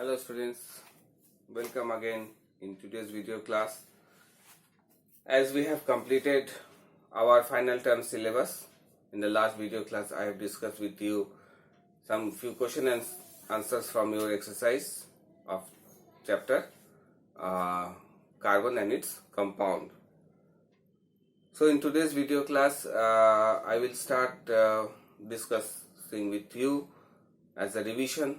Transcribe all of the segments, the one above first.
Hello students, welcome again in today's video class. As we have completed our final term syllabus, in the last video class I have discussed with you some few question and answers from your exercise of chapter carbon and its compound. So in today's video class I will start discussing with you as a revision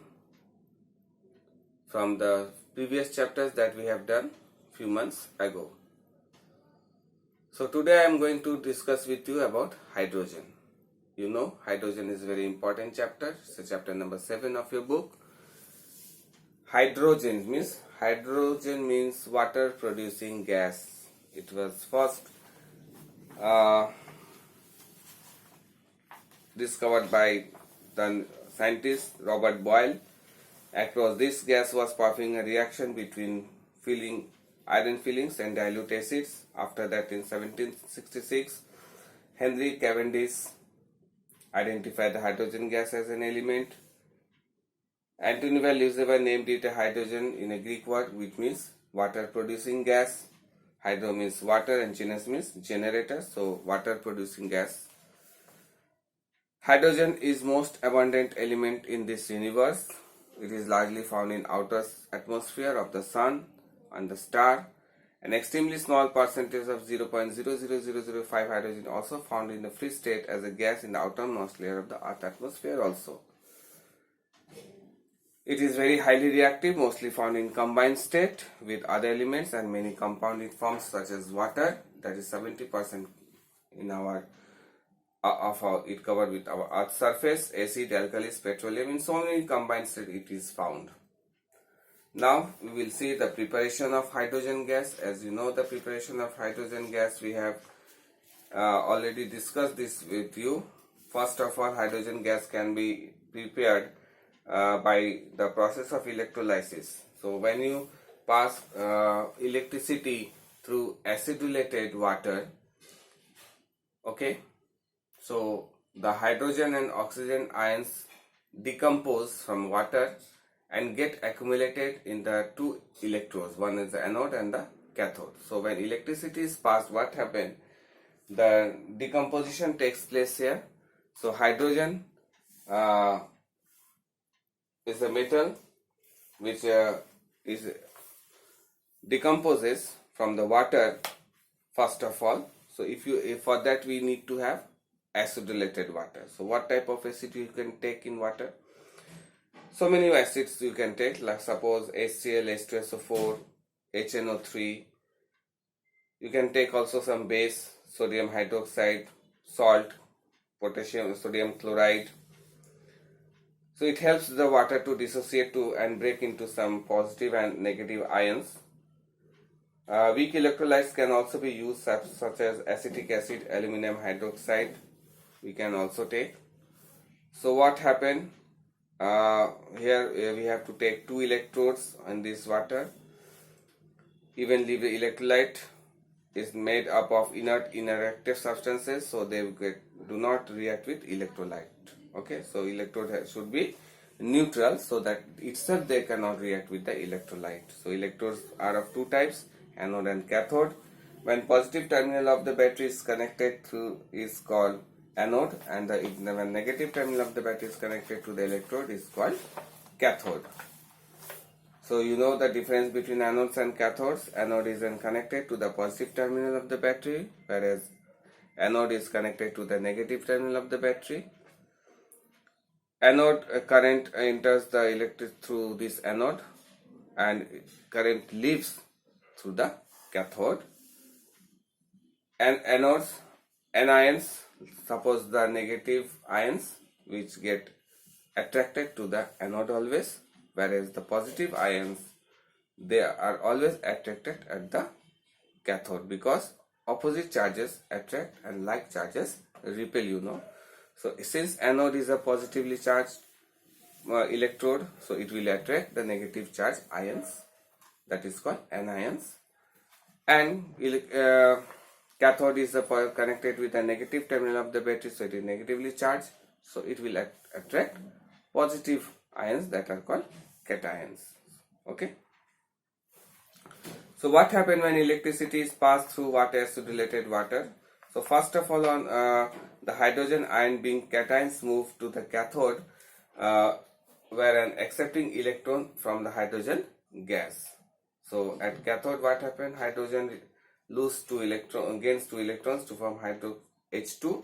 from the previous chapters that we have done few months ago. So today I am going to discuss with you about hydrogen. You know, hydrogen is a very important chapter. It's chapter number 7 of your book. Hydrogen means water producing gas. It was first discovered by the scientist Robert Boyle. Across this gas was performing a reaction between iron fillings and dilute acids. After that, in 1766, Henry Cavendish identified the hydrogen gas as an element. Antonio Liouville named it a hydrogen in a Greek word which means water producing gas. Hydro means water and genus means generator, so water producing gas. Hydrogen is most abundant element in this universe. It is largely found in outer atmosphere of the sun and the star. An extremely small percentage of 0.00005 hydrogen also found in the free state as a gas in the outermost layer of the earth atmosphere also. It is very highly reactive, mostly found in combined state with other elements and many compounded forms such as water, that is 70% in our it covered with our earth's surface, acid, alkalis, petroleum, in so many combined state it is found. Now we will see the preparation of hydrogen gas. As you know, the preparation of hydrogen gas, we have already discussed this with you. First of all, hydrogen gas can be prepared by the process of electrolysis. So when you pass electricity through acidulated water, okay, so the hydrogen and oxygen ions decompose from water and get accumulated in the two electrodes. One is the anode and the cathode. So when electricity is passed, what happens? The decomposition takes place here. So hydrogen is a metal which decomposes from the water first of all. So if for that we need to have acidulated water. So what type of acid you can take in water? So many acids you can take, like suppose HCl, H2SO4, HNO3. You can take also some base, sodium hydroxide, salt, potassium, sodium chloride. So it helps the water to dissociate and break into some positive and negative ions. Weak electrolytes can also be used, such as acetic acid, aluminum hydroxide. We can also take. So what happened? Here we have to take two electrodes on this water. Evenly the electrolyte is made up of inert inactive substances, so they do not react with electrolyte. Okay, so electrode should be neutral, so that itself they cannot react with the electrolyte. So electrodes are of two types, anode and cathode. When positive terminal of the battery is connected to is called anode, and when negative terminal of the battery is connected to the electrode is called cathode. So you know the difference between anodes and cathodes. Anode is connected to the positive terminal of the battery, whereas anode is connected to the negative terminal of the battery. Anode current enters the electric through this anode, and current leaves through the cathode. And anodes, anions, suppose the negative ions which get attracted to the anode always, whereas the positive ions, they are always attracted at the cathode, because opposite charges attract and like charges repel, you know. So since anode is a positively charged electrode, so it will attract the negative charge ions, that is called anions. And cathode is connected with the negative terminal of the battery, so it is negatively charged, so it will attract positive ions that are called cations. Okay. So what happens when electricity is passed through water acidic water? So first of all, on the hydrogen ion being cations move to the cathode, where an accepting electron from the hydrogen gas. So at cathode, what happens? Hydrogen gains 2 electrons to form H2.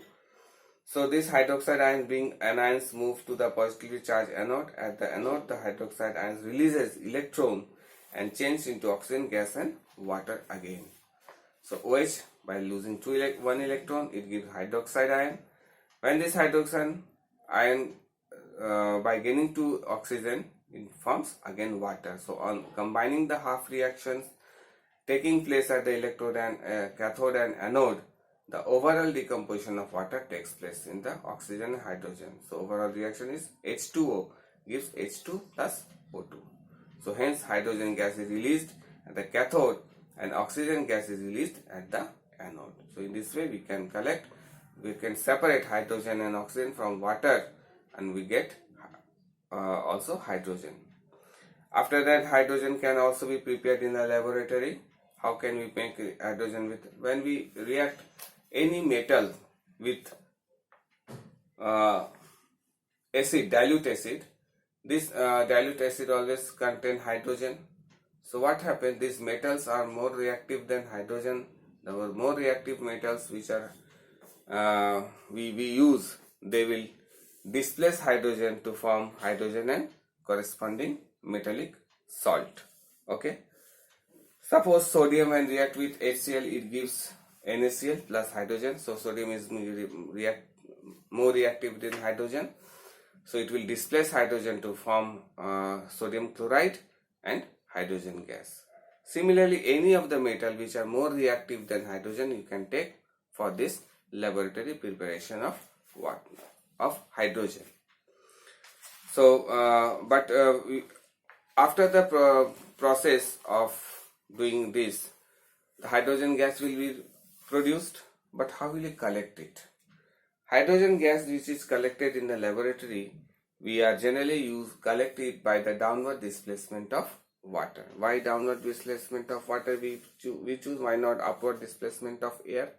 So this hydroxide anions move to the positively charged anode. At the anode, the hydroxide ions releases electron and change into oxygen gas and water again. So OH, by losing 1 electron, it gives hydroxide ion. When this hydroxide ion by gaining 2 oxygen, it forms again water. So on combining the half reactions taking place at the electrode and cathode and anode, the overall decomposition of water takes place in the oxygen and hydrogen. So overall reaction is H2O gives H2 plus O2. So hence hydrogen gas is released at the cathode and oxygen gas is released at the anode. So in this way we can separate hydrogen and oxygen from water, and we get also hydrogen. After that, hydrogen can also be prepared in the laboratory. How can we make hydrogen with? When we react any metal with acid, dilute acid, this dilute acid always contain hydrogen. So what happens? These metals are more reactive than hydrogen. The more reactive metals which are we use, they will displace hydrogen to form hydrogen and corresponding metallic salt. Okay. Suppose sodium and react with HCl, it gives NaCl plus hydrogen. So sodium is more reactive than hydrogen. So it will displace hydrogen to form sodium chloride and hydrogen gas. Similarly, any of the metal which are more reactive than hydrogen, you can take for this laboratory preparation of hydrogen. So, after the process of doing this, the hydrogen gas will be produced. But how will you collect it? Hydrogen gas which is collected in the laboratory, we are generally collect it by the downward displacement of water. Why downward displacement of water we choose? Why not upward displacement of air?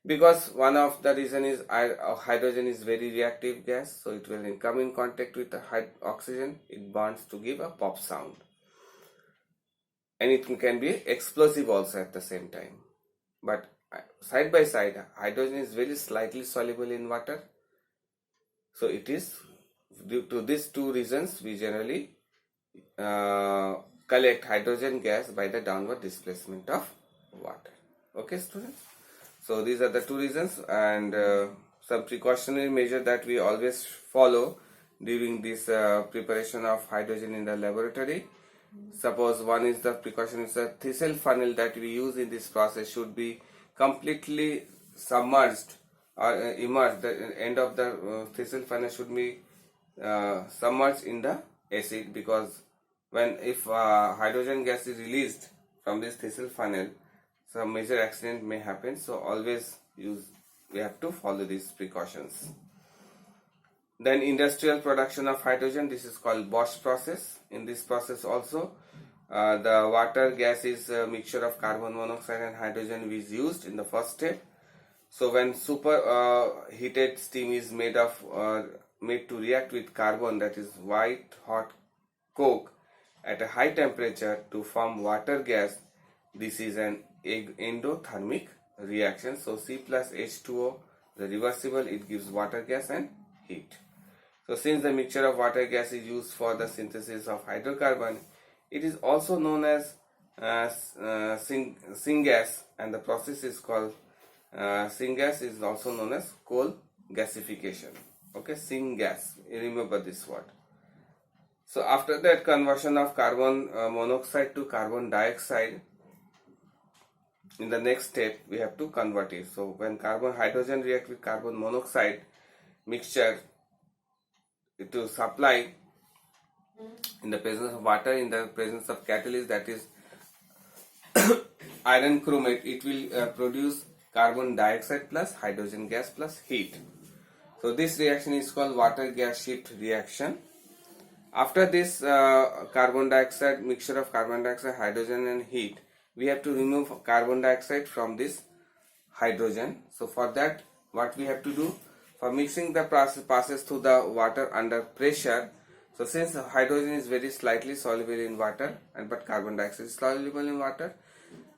Because one of the reason is hydrogen is very reactive gas, so it will come in contact with the oxygen, it burns to give a pop sound, and it can be explosive also at the same time. But side by side, hydrogen is very slightly soluble in water, so it is due to these two reasons we generally collect hydrogen gas by the downward displacement of water. Okay, students? So these are the two reasons, and some precautionary measure that we always follow during this preparation of hydrogen in the laboratory. Suppose one is the precaution is the Thysell funnel that we use in this process should be completely submerged or immersed. The end of the Thysell funnel should be submerged in the acid, because if hydrogen gas is released from this Thysell funnel, some major accident may happen. So always we have to follow these precautions. Then industrial production of hydrogen, this is called Bosch process. In this process also the water gas is a mixture of carbon monoxide and hydrogen is used in the first step. So when super heated steam is made to react with carbon, that is white hot coke, at a high temperature to form water gas, this is an endothermic reaction. So C plus H2O, the reversible, it gives water gas and heat. So since the mixture of water gas is used for the synthesis of hydrocarbon, it is also known as syngas, and the process is called syngas is also known as coal gasification. Okay, syngas, remember this word. So after that, conversion of carbon monoxide to carbon dioxide, in the next step we have to convert it. So when hydrogen react with carbon monoxide mixture to supply in the presence of water, in the presence of catalyst, that is iron chromate, it will produce carbon dioxide plus hydrogen gas plus heat. So this reaction is called water gas shift reaction. After this carbon dioxide, mixture of carbon dioxide, hydrogen and heat, we have to remove carbon dioxide from this hydrogen. So for that, what we have to do, for mixing the process passes through the water under pressure. So since hydrogen is very slightly soluble in water, and but carbon dioxide is soluble in water,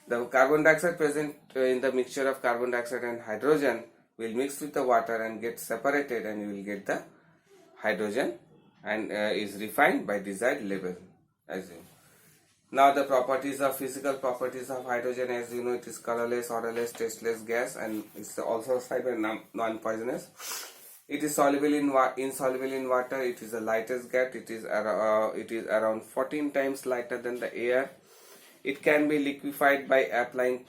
the carbon dioxide present in the mixture of carbon dioxide and hydrogen will mix with the water and get separated, and you will get the hydrogen, and is refined by desired level. As you now, the properties of physical properties of hydrogen, as you know, it is colorless, odorless, tasteless gas, and it's also said non-poisonous. It is soluble in insoluble in water. It is the lightest gas. It is around 14 times lighter than the air. It can be liquefied by applying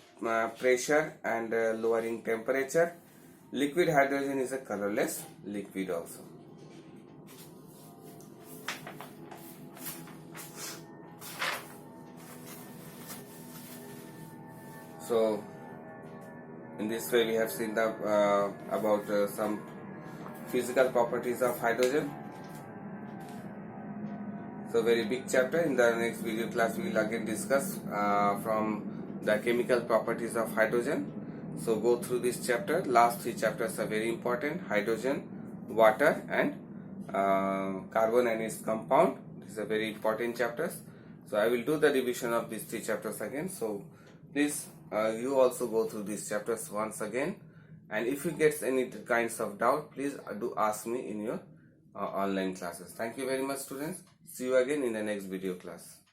pressure and lowering temperature. Liquid hydrogen is a colorless liquid also. So in this way we have seen the about some physical properties of hydrogen. So very big chapter. In the next video class we will again discuss from the chemical properties of hydrogen. So go through this chapter. Last 3 chapters are very important: hydrogen, water, and carbon and its compound. These are very important chapters. So I will do the revision of these 3 chapters again. So please you also go through these chapters once again, and if you get any kinds of doubt, please do ask me in your online classes. Thank you very much, students. See you again in the next video class.